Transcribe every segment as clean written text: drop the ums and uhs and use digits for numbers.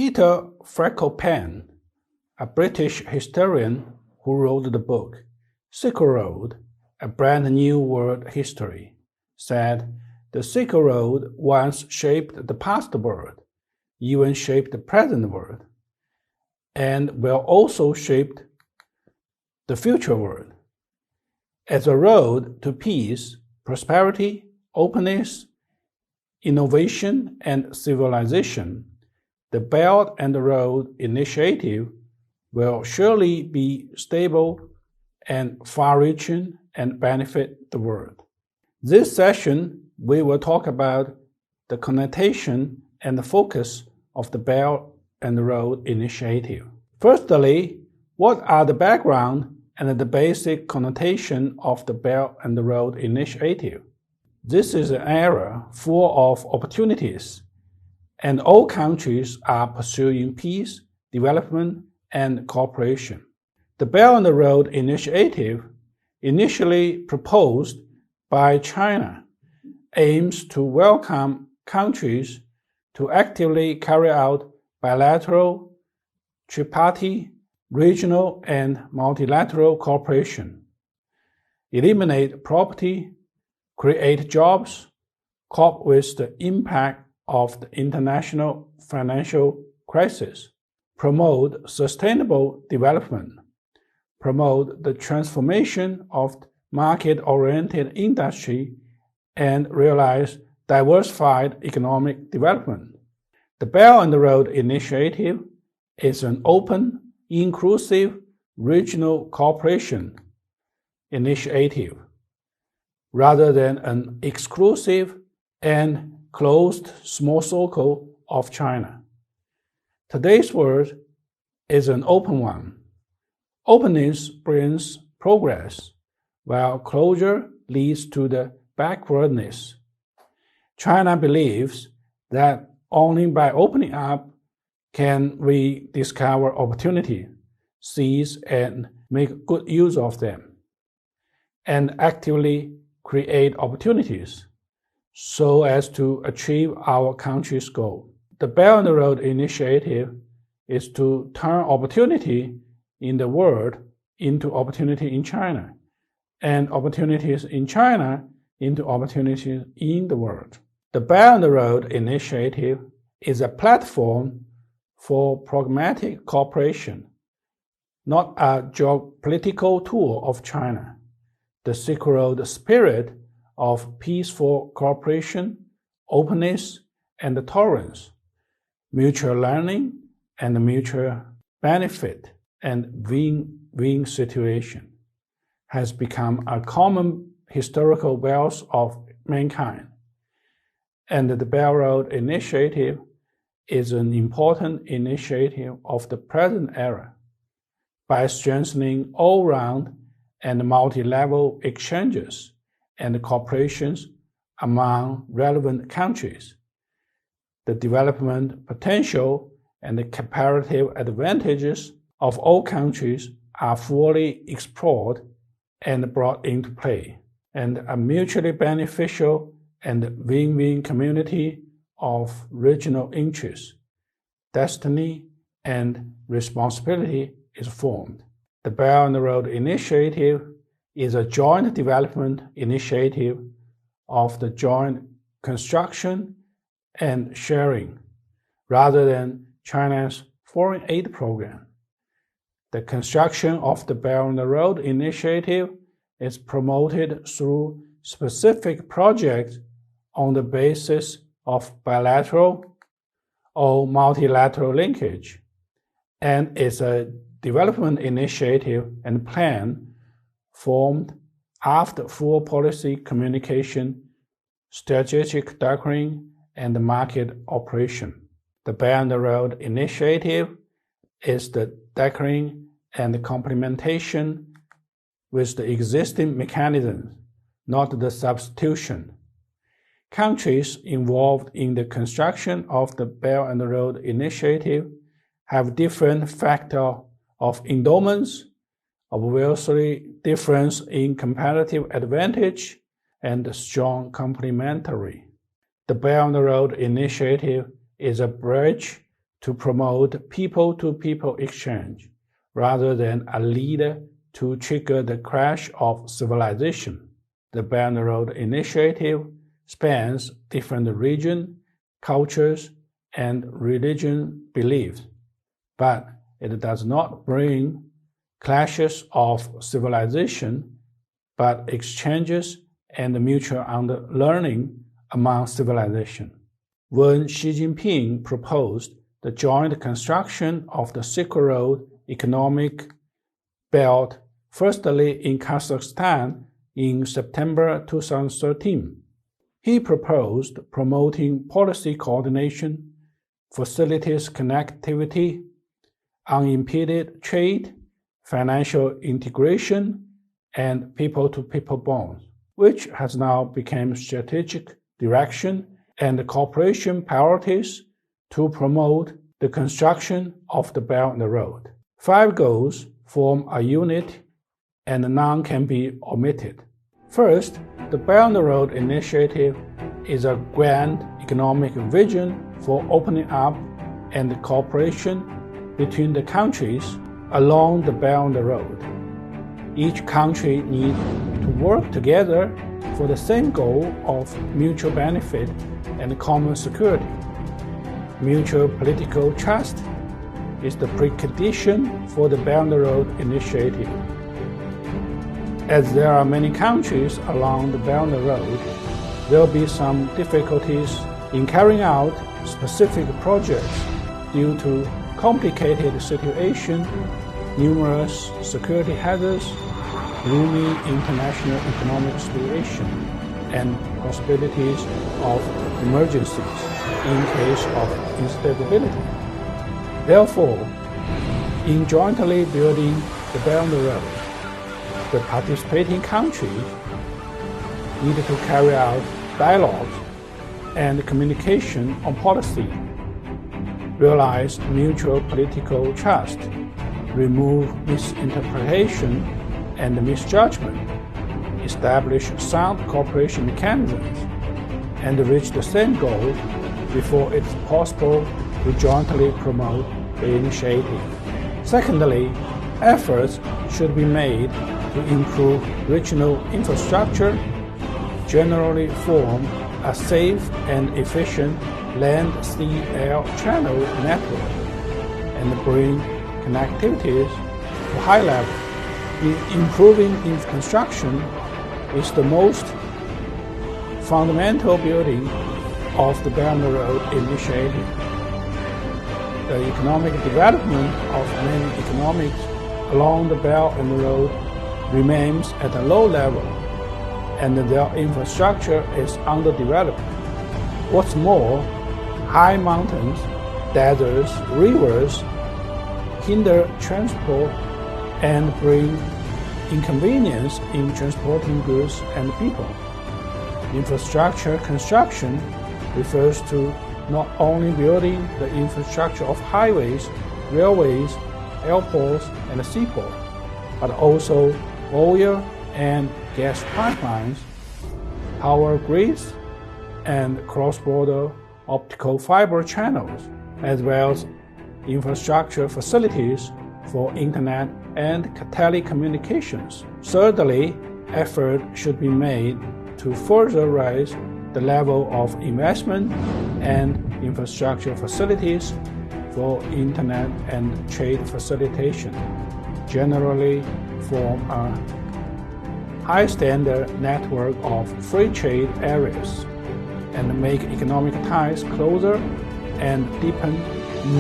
Peter Frecklepan, a British historian who wrote the book Silk Road, A Brand New World History, said the Silk Road once shaped the past world, even shaped the present world, and will also shape the future world. As a road to peace, prosperity, openness, innovation, and civilization, the Belt and Road Initiative will surely be stable and far-reaching and benefit the world. This session, we will talk about the connotation and the focus of the Belt and Road Initiative. Firstly, what are the background and the basic connotation of the Belt and Road Initiative? This is an era full of opportunities, and all countries are pursuing peace, development, and cooperation. The Belt and Road Initiative, initially proposed by China, aims to welcome countries to actively carry out bilateral, tripartite, regional, and multilateral cooperation, eliminate poverty, create jobs, cope with the impact of the international financial crisis, promote sustainable development, promote the transformation of market-oriented industry, and realize diversified economic development. The Belt and Road Initiative is an open, inclusive regional cooperation initiative, rather than an exclusive and closed small circle of China. Today's world is an open one. Openness brings progress, while closure leads to the backwardness. China believes that only by opening up can we discover opportunity, seize and make good use of them, and actively create opportunities so as to achieve our country's goal. The Belt and Road Initiative is to turn opportunity in the world into opportunity in China, and opportunities in China into opportunities in the world. The Belt and Road Initiative is a platform for pragmatic cooperation, not a geopolitical tool of China. The Silk Road spirit of peaceful cooperation, openness, and tolerance, mutual learning, and mutual benefit, and win-win situation has become a common historical wealth of mankind. And the Belt and Road Initiative is an important initiative of the present era by strengthening all-round and multi-level exchanges and cooperations among relevant countries. The development potential and the comparative advantages of all countries are fully explored and brought into play, and a mutually beneficial and win-win community of regional interests, destiny, and responsibility is formed. The Belt and Road Initiative is a joint development initiative of the joint construction and sharing, rather than China's foreign aid program. The construction of the Belt and Road Initiative is promoted through specific projects on the basis of bilateral or multilateral linkage, and is a development initiative and plan formed after full policy communication, strategic doctrine, and market operation. The Belt and Road Initiative is the doctrine and complementation with the existing mechanisms, not the substitution. Countries involved in the construction of the Belt and Road Initiative have different factors of endowments, obviously difference in comparative advantage, and strong complementary. The Belt and Road Initiative is a bridge to promote people-to-people exchange rather than a leader to trigger the crash of civilization. The Belt and Road Initiative spans different regions, cultures, and religion beliefs, but it does not bring clashes of civilization, but exchanges and mutual learning among civilization. When Xi Jinping proposed the joint construction of the Silk Road economic belt, firstly in Kazakhstan in September 2013, he proposed promoting policy coordination, facilities connectivity, unimpeded trade, financial integration, and people-to-people bonds, which has now become strategic direction and cooperation priorities to promote the construction of the Belt and Road. 5 goals form a unit and none can be omitted. First, the Belt and Road Initiative is a grand economic vision for opening up and cooperation between the countries along the Belt and Road. Each country needs to work together for the same goal of mutual benefit and common security. Mutual political trust is the precondition for the Belt and Road Initiative. As there are many countries along the Belt and Road, there will be some difficulties in carrying out specific projects due to complicated situation, numerous security hazards, gloomy international economic situation, and possibilities of emergencies in case of instability. Therefore, in jointly building the Belt and Road, the participating countries need to carry out dialogue and communication on policy, realize mutual political trust, remove misinterpretation and misjudgment, establish sound cooperation mechanisms, and reach the same goal before it's possible to jointly promote the initiative. Secondly, efforts should be made to improve regional infrastructure, generally form a safe and efficient land-sea-air channel network, and bring connectivities to high level. Improving construction is the most fundamental building of the Belt and Road Initiative. The economic development of many economies along the Belt and Road remains at a low level, and their infrastructure is underdeveloped. What's more, high mountains, deserts, rivers hinder transport and bring inconvenience in transporting goods and people. Infrastructure construction refers to not only building the infrastructure of highways, railways, airports, and seaports, but also oil and gas pipelines, power grids, and cross-border optical fiber channels, as well as infrastructure facilities for internet and telecommunications. Thirdly, effort should be made to further raise the level of investment and infrastructure facilities for internet and trade facilitation, generally form a high-standard network of free trade areas, and make economic ties closer and deepen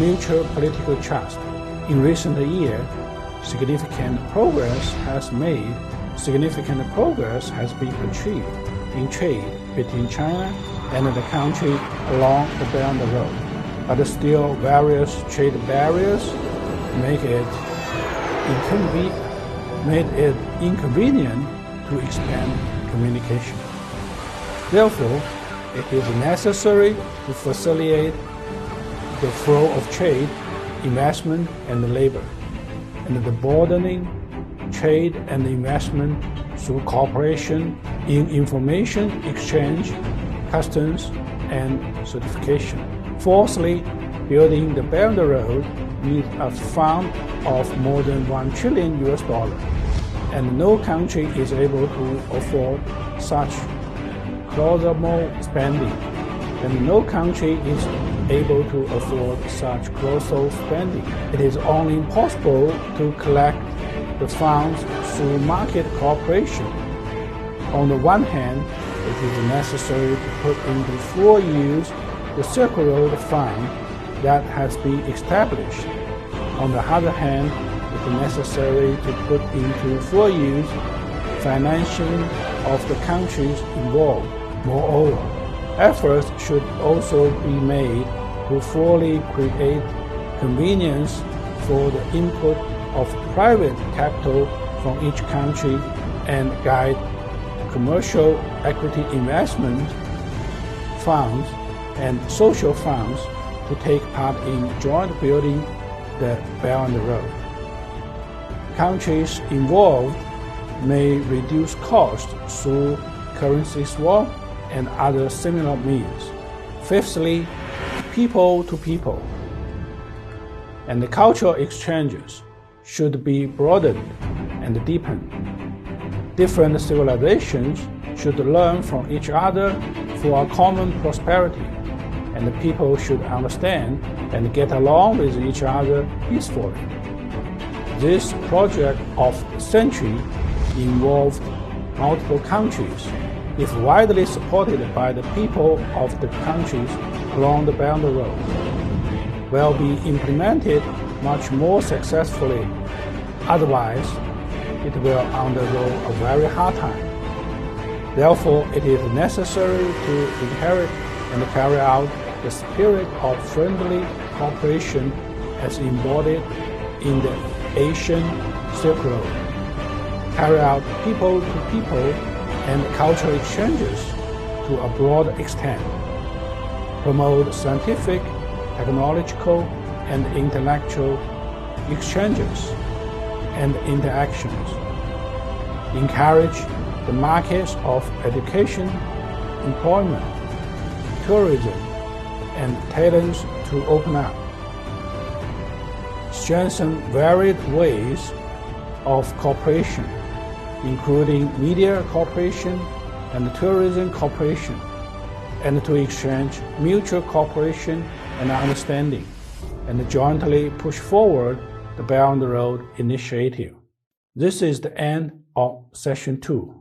mutual political trust. In recent years, significant progress has been achieved in trade between China and the country along the Belt and Road, but still various trade barriers made it inconvenient to expand communication. Therefore, it is necessary to facilitate the flow of trade, investment, and labor, and the broadening trade and investment through cooperation in information exchange, customs, and certification. Fourthly, building the Belt and Road needs a fund of more than $1 trillion, and no country is able to afford such colossal spending. And no country is able to afford such colossal spending. It is only possible to collect the funds through market cooperation. On the one hand, it is necessary to put into full use the Silk Road Fund that has been established. On the other hand, it is necessary to put into full use financing of the countries involved. Moreover, efforts should also be made to fully create convenience for the input of private capital from each country and guide commercial equity investment funds and social funds to take part in joint building the Belt and Road. Countries involved may reduce costs through currency swap and other similar means. Fifthly, people to people and the cultural exchanges should be broadened and deepened. Different civilizations should learn from each other for a common prosperity, and the people should understand and get along with each other peacefully. This project of the century involved multiple countries. If widely supported by the people of the countries along the Belt and Road, will be implemented much more successfully. Otherwise, it will undergo a very hard time. Therefore, it is necessary to inherit and carry out the spirit of friendly cooperation as embodied in the Asian Silk Road. Carry out people-to-people and cultural exchanges to a broad extent. Promote scientific, technological, and intellectual exchanges and interactions. Encourage the markets of education, employment, tourism, and talents to open up. Strengthen varied ways of cooperation, including media cooperation and tourism cooperation, and to exchange mutual cooperation and understanding, and jointly push forward the Belt and Road initiative. This is the end of session 2.